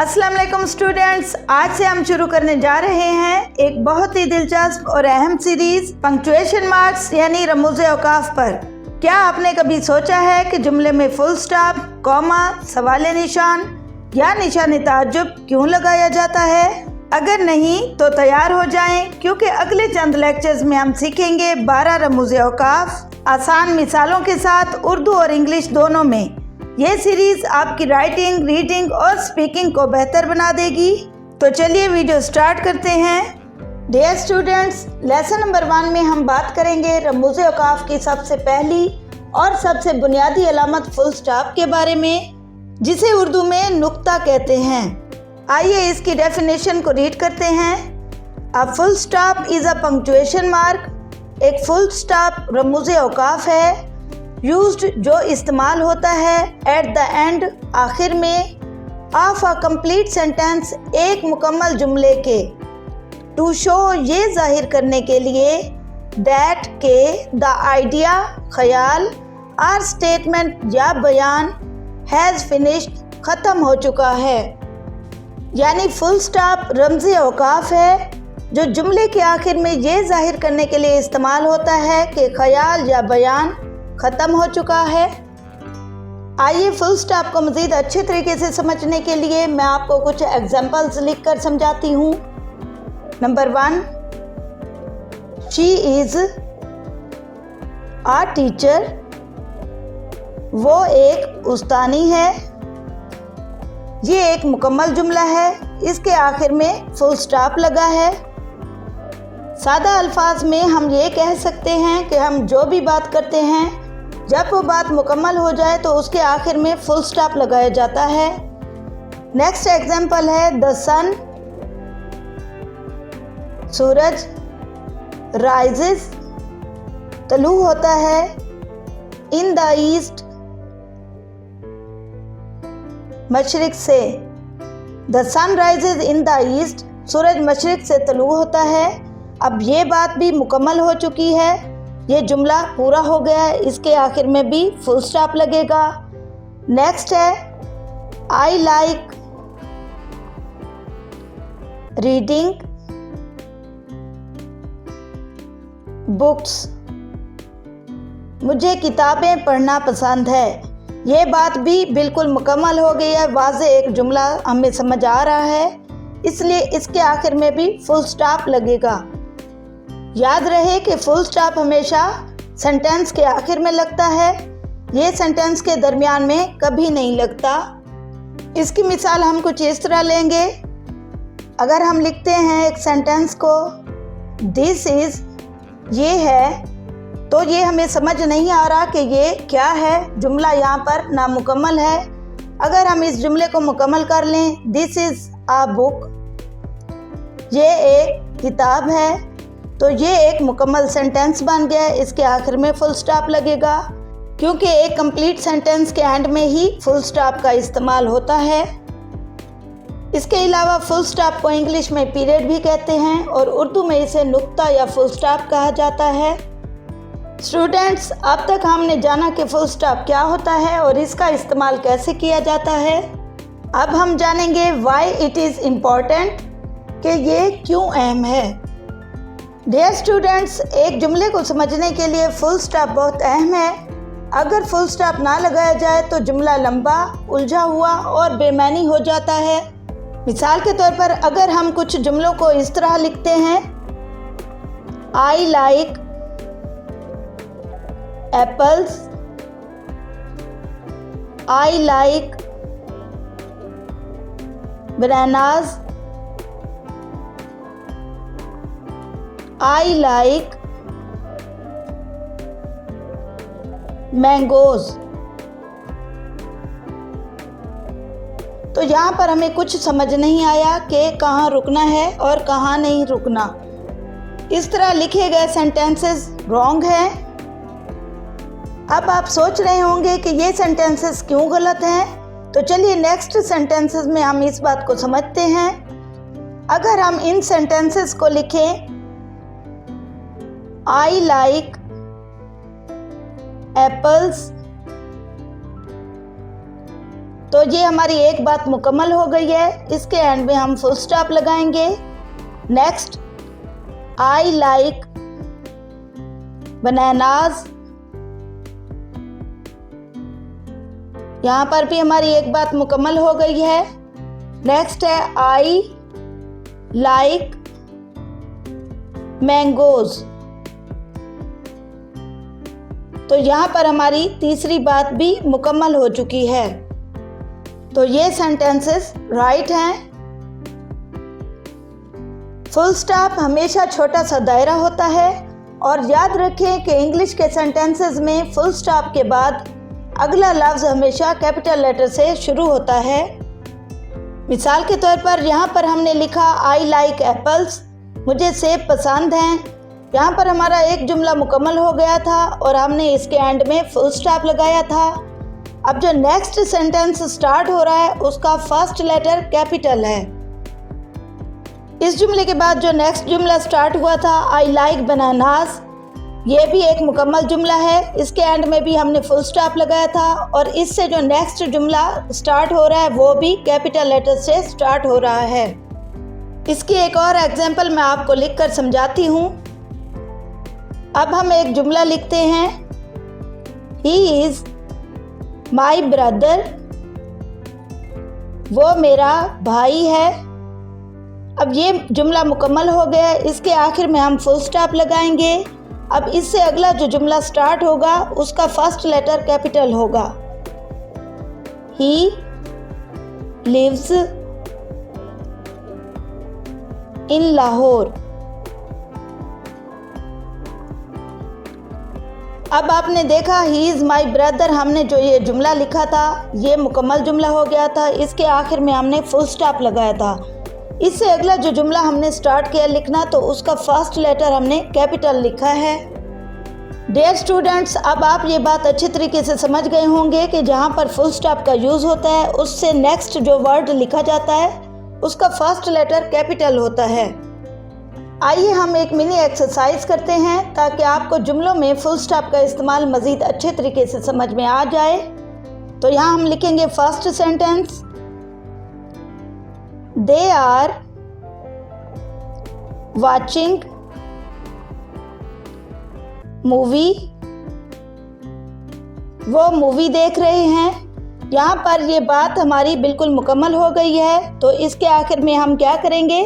अस्सलाम वालेकुम स्टूडेंट्स, आज से हम शुरू करने जा रहे हैं एक बहुत ही दिलचस्प और अहम सीरीज पंक्चुएशन मार्क्स यानी रमूज़े औकाफ पर। क्या आपने कभी सोचा है कि जुमले में फुल स्टॉप, कॉमा, सवाल निशान या निशान ताज्जुब क्यों लगाया जाता है? अगर नहीं तो तैयार हो जाएं, क्योंकि अगले चंद लेक्चर्स में हम सीखेंगे 12 रमूज़े औकाफ आसान मिसालों के साथ उर्दू और इंग्लिश दोनों में। ये सीरीज आपकी राइटिंग, रीडिंग और स्पीकिंग को बेहतर बना देगी। तो चलिए वीडियो स्टार्ट करते हैं। डियर स्टूडेंट्स, लेसन नंबर 1 में हम बात करेंगे रमूज़े औकाफ की सबसे पहली और सबसे बुनियादी अलामत फुल स्टॉप के बारे में, जिसे उर्दू में नुक्ता कहते हैं। आइए इसकी डेफिनेशन को रीड करते हैं। A full stop is a punctuation mark. एक फुल स्टॉप रमूज़े औकाफ है यूज्ड जो इस्तेमाल होता है एट द एंड आखिर में ऑफ अ कंप्लीट सेंटेंस एक मुकम्मल जुमले के, टू शो ये जाहिर करने के लिए दैट के द आइडिया ख्याल आर स्टेटमेंट या बयान हैज़ फिनिश्ड ख़त्म हो चुका है। यानी फुल स्टॉप रमज़ी औकाफ है जो जुमले के आखिर में ये जाहिर करने के लिए इस्तेमाल होता है कि ख्याल या बयान ख़त्म हो चुका है। आइए फुल स्टॉप को मज़ीद अच्छे तरीके से समझने के लिए मैं आपको कुछ एग्जांपल्स लिख कर समझाती हूँ। Number 1, she is a teacher. वो एक उस्तानी है। ये एक मुकम्मल जुमला है, इसके आखिर में फुल स्टॉप लगा है। सादा अल्फाज में हम ये कह सकते हैं कि हम जो भी बात करते हैं जब वो बात मुकम्मल हो जाए तो उसके आखिर में फुल स्टॉप लगाया जाता है। नेक्स्ट एग्जांपल है द सन, सूरज, राइजेस, तलू होता है, इन द ईस्ट, मशरिक से। The sun rises in the east, सूरज मशरिक से तलू होता है। अब ये बात भी मुकम्मल हो चुकी है, ये जुमला पूरा हो गया है, इसके आखिर में भी फुल स्टॉप लगेगा। नेक्स्ट है आई लाइक रीडिंग बुक्स। मुझे किताबें पढ़ना पसंद है। ये बात भी बिल्कुल मुकम्मल हो गई है, वाज़े एक जुमला हमें समझ आ रहा है, इसलिए इसके आखिर में भी फुल स्टॉप लगेगा। याद रहे कि फुल स्टॉप हमेशा सेंटेंस के आखिर में लगता है, ये सेंटेंस के दरमियान में कभी नहीं लगता। इसकी मिसाल हम कुछ इस तरह लेंगे। अगर हम लिखते हैं एक सेंटेंस को दिस इज़, ये है, तो ये हमें समझ नहीं आ रहा कि ये क्या है, जुमला यहाँ पर नामुकम्मल है। अगर हम इस जुमले को मुकम्मल कर लें, दिस इज़ आ बुक, ये एक किताब है, तो ये एक मुकम्मल सेंटेंस बन गया है। इसके आखिर में फुल स्टॉप लगेगा, क्योंकि एक कंप्लीट सेंटेंस के एंड में ही फुल स्टॉप का इस्तेमाल होता है। इसके अलावा फुल स्टॉप को इंग्लिश में पीरियड भी कहते हैं और उर्दू में इसे नुक्ता या फुल स्टॉप कहा जाता है। स्टूडेंट्स, अब तक हमने जाना कि फुल स्टॉप क्या होता है और इसका इस्तेमाल कैसे किया जाता है। अब हम जानेंगे व्हाई इट इज़ इम्पॉर्टेंट, कि ये क्यों अहम है। डियर स्टूडेंट्स, एक जुमले को समझने के लिए फुल स्टॉप बहुत अहम है। अगर फुल स्टॉप ना लगाया जाए तो जुमला लंबा, उलझा हुआ और बेमानी हो जाता है। मिसाल के तौर पर अगर हम कुछ जुमलों को इस तरह लिखते हैं, I like apples, I like bananas, I like mangoes. तो यहाँ पर हमें कुछ समझ नहीं आया कि कहाँ रुकना है और कहाँ नहीं रुकना। इस तरह लिखे गए सेंटेंसेस रॉन्ग हैं। अब आप सोच रहे होंगे कि ये सेंटेंसेस क्यों गलत हैं, तो चलिए नेक्स्ट सेंटेंसेस में हम इस बात को समझते हैं। अगर हम इन सेंटेंसेस को लिखें, I like apples, तो ये हमारी एक बात मुकम्मल हो गई है। इसके एंड में हम फुल स्टॉप लगाएंगे। Next, I like bananas. यहाँ पर भी हमारी एक बात मुकम्मल हो गई है। नेक्स्ट है आई लाइक मैंगोज। तो यहाँ पर हमारी तीसरी बात भी मुकम्मल हो चुकी है। तो ये सेंटेंसेस राइट हैं। फुल स्टॉप हमेशा छोटा सा दायरा होता है और याद रखें कि इंग्लिश के सेंटेंसेस में फुल स्टॉप के बाद अगला लफ्ज़ हमेशा कैपिटल लेटर से शुरू होता है। मिसाल के तौर पर यहाँ पर हमने लिखा आई लाइक एप्पल्स, मुझे सेब पसंद हैं। यहाँ पर हमारा एक जुमला मुकम्मल हो गया था और हमने इसके एंड में फुल स्टॉप लगाया था। अब जो नेक्स्ट सेंटेंस स्टार्ट हो रहा है उसका फर्स्ट लेटर कैपिटल है। इस जुमले के बाद जो नेक्स्ट जुमला स्टार्ट हुआ था आई लाइक बनानास, ये भी एक मुकम्मल जुमला है। इसके एंड में भी हमने फुल स्टॉप लगाया था और इससे जो नेक्स्ट जुमला स्टार्ट हो रहा है वो भी कैपिटल लेटर से स्टार्ट हो रहा है। इसकी एक और एग्जांपल मैं आपको लिखकर समझाती हूँ। अब हम एक जुमला लिखते हैं, ही इज़ माई ब्रदर, वो मेरा भाई है। अब ये जुमला मुकम्मल हो गया। इसके आखिर में हम फुल स्टॉप लगाएंगे। अब इससे अगला जो जुमला स्टार्ट होगा उसका फर्स्ट लेटर कैपिटल होगा। He lives in Lahore. अब आपने देखा ही इज़ माई ब्रदर, हमने जो ये जुमला लिखा था ये मुकम्मल जुमला हो गया था। इसके आखिर में हमने फुल स्टॉप लगाया था। इससे अगला जो जुमला हमने स्टार्ट किया लिखना तो उसका फर्स्ट लेटर हमने कैपिटल लिखा है। डियर स्टूडेंट्स, अब आप ये बात अच्छे तरीके से समझ गए होंगे कि जहाँ पर फुल स्टॉप का यूज़ होता है उससे नेक्स्ट जो वर्ड लिखा जाता है उसका फर्स्ट लेटर कैपिटल होता है। आइए हम एक मिनी एक्सरसाइज करते हैं ताकि आपको जुमलों में फुल स्टॉप का इस्तेमाल मज़ीद अच्छे तरीके से समझ में आ जाए। तो यहाँ हम लिखेंगे first sentence, they are watching movie, वो मूवी देख रहे हैं। यहाँ पर ये बात हमारी बिल्कुल मुकम्मल हो गई है। तो इसके आखिर में हम क्या करेंगे,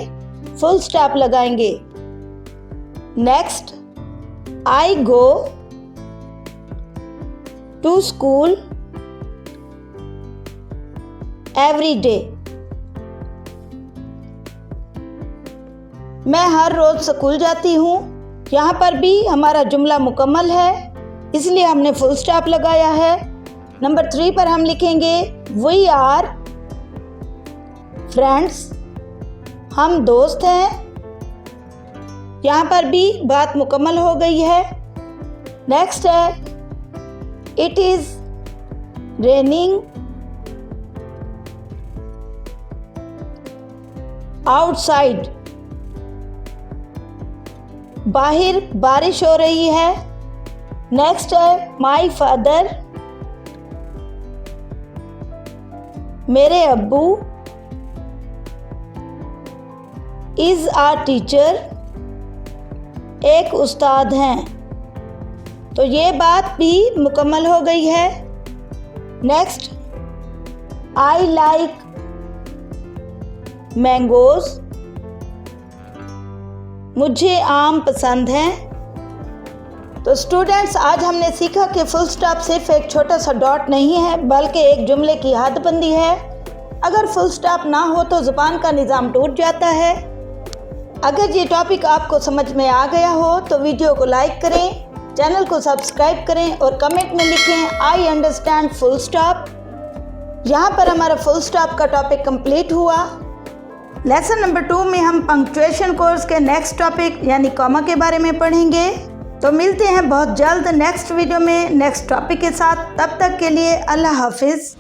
फुल स्टॉप लगाएंगे। Next, I go to school every day, मैं हर रोज स्कूल जाती हूँ। यहाँ पर भी हमारा जुमला मुकम्मल है इसलिए हमने फुल स्टॉप लगाया है। नंबर 3 पर हम लिखेंगे वी आर फ्रेंड्स, हम दोस्त हैं। यहाँ पर भी बात मुकम्मल हो गई है। नेक्स्ट है इट इज़ रेनिंग आउटसाइड, बाहर बारिश हो रही है। नेक्स्ट है माई फादर, मेरे अब्बू इज़ आ टीचर, एक उस्ताद हैं। तो ये बात भी मुकम्मल हो गई है। नेक्स्ट, आई लाइक मैंगोज, मुझे आम पसंद हैं। तो स्टूडेंट्स, आज हमने सीखा कि फुल स्टॉप सिर्फ एक छोटा सा डॉट नहीं है बल्कि एक जुमले की हदबंदी है। अगर फुल स्टॉप ना हो तो ज़ुबान का निज़ाम टूट जाता है। अगर ये टॉपिक आपको समझ में आ गया हो तो वीडियो को लाइक करें, चैनल को सब्सक्राइब करें और कमेंट में लिखें आई अंडरस्टैंड फुल स्टॉप। यहाँ पर हमारा फुल स्टॉप का टॉपिक कंप्लीट हुआ। लेसन नंबर 2 में हम पंक्चुएशन कोर्स के नेक्स्ट टॉपिक यानी कॉमा के बारे में पढ़ेंगे। तो मिलते हैं बहुत जल्द नेक्स्ट वीडियो में नेक्स्ट टॉपिक के साथ। तब तक के लिए अल्लाह हाफिज़।